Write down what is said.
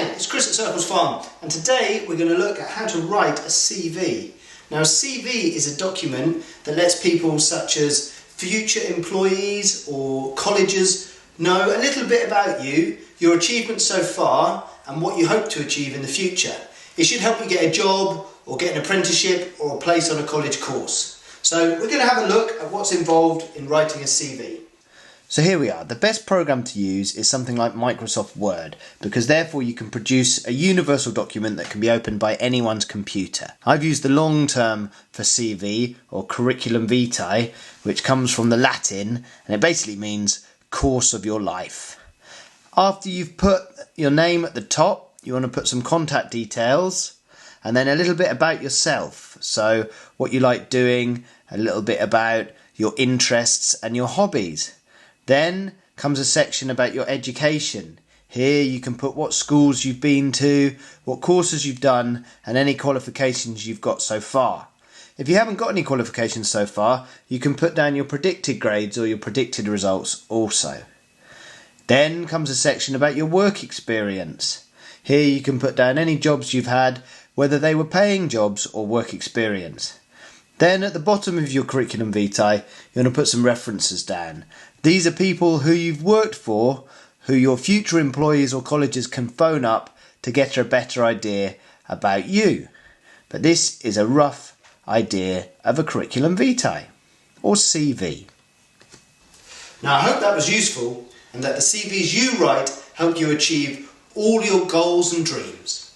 Hi, it's Chris at Circles Farm, and today we're going to look at how to write a CV. Now, a CV is a document that lets people such as future employees or colleges know a little bit about you, your achievements so far, and what you hope to achieve in the future. It should help you get a job or get an apprenticeship or a place on a college course. So we're going to have a look at what's involved in writing a CV. So here we are. The best program to use is something like Microsoft Word, because therefore you can produce a universal document that can be opened by anyone's computer. I've used the long term for CV, or curriculum vitae, which comes from the Latin, and it basically means course of your life. After you've put your name at the top, you want to put some contact details, and then a little bit about yourself. So what you like doing, a little bit about your interests and your hobbies. Then comes a section about your education. Here you can put what schools you've been to, what courses you've done, and any qualifications you've got so far. If you haven't got any qualifications so far, you can put down your predicted grades or your predicted results also. Then comes a section about your work experience. Here you can put down any jobs you've had, whether they were paying jobs or work experience. Then at the bottom of your curriculum vitae, you're going to put some references down. These are people who you've worked for, who your future employees or colleges can phone up to get a better idea about you. But this is a rough idea of a curriculum vitae, or CV. Now, I hope that was useful and that the CVs you write help you achieve all your goals and dreams.